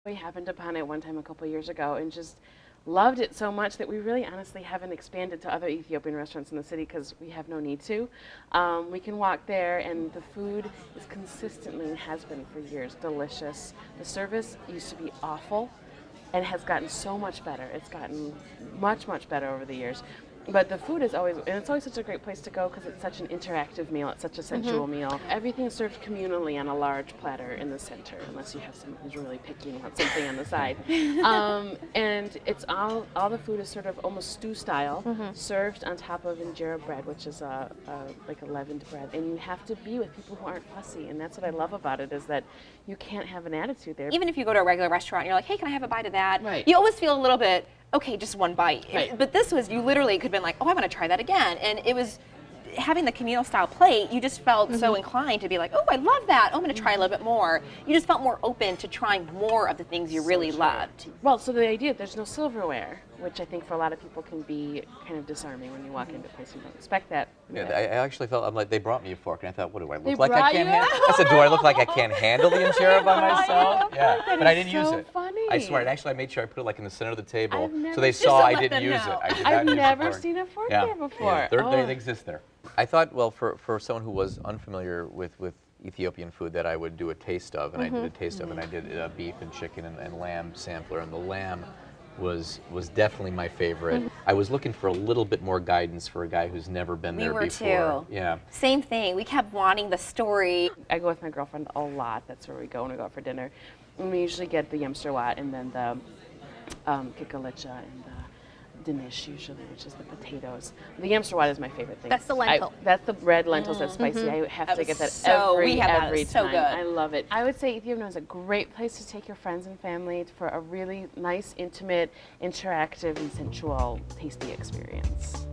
We happened upon it one time a couple years ago and just loved it so much that we really honestly haven't expanded to other Ethiopian restaurants in the city because we have no need to. We can walk there and the food is consistently, and has been for years, delicious. The service used to be awful and has gotten so much better. It's gotten much, much better over the years. But the food is always, and it's always such a great place to go because it's such an interactive meal. It's such a sensual meal. Everything is served communally on a large platter in the center, unless you have someone who's really picky and wants something on the side. And it's all the food is sort of almost stew style, served on top of injera bread, which is like a leavened bread. And you have to be with people who aren't fussy, and that's what I love about it, is that you can't have an attitude there. Even if you go to a regular restaurant, and you're like, hey, can I have a bite of that? Right. You always feel a little bit, okay, just one bite. Right. But this was, you literally could have been like, oh, I want to try that again. And it was, having the communal style plate, you just felt so inclined to be like, oh, I love that. Oh, I'm going to try a little bit more. You just felt more open to trying more of the things you really loved. Well, so the idea, there's no silverware, which I think for a lot of people can be kind of disarming when you walk into a place and don't expect that. Yeah, I actually felt, I'm like, they brought me a fork, and I thought, what do I They look like I brought can't you handle? I said, do I look like I can't handle the injera by myself? Yeah, That but I is didn't use so it. funny. I swear, and actually I made sure I put it like in the center of the table, I've never so they seen- saw Just to I let didn't them use know. it. I did not I've use the never fork. seen a fork Yeah. there before. Yeah, Oh. they exist there. I thought, well, for someone who was unfamiliar with Ethiopian food, that I would do a taste of, and I did a taste of, and I did beef and chicken and lamb sampler, and the lamb was definitely my favorite. I was looking for a little bit more guidance for a guy who's never been there before. We were too. Yeah. Same thing. We kept wanting the story. I go with my girlfriend a lot. That's where we go when we go out for dinner. And we usually get the yemsterwat and then the kikalicha and the dinish usually, which is the potatoes. The yemsterwat is my favorite thing. That's the lentil. That's the red lentils that's spicy. I have to was get that so- we have that. every It's so time. good. I love it. I would say Ethiopian is a great place to take your friends and family for a really nice, intimate, interactive, and sensual, tasty experience.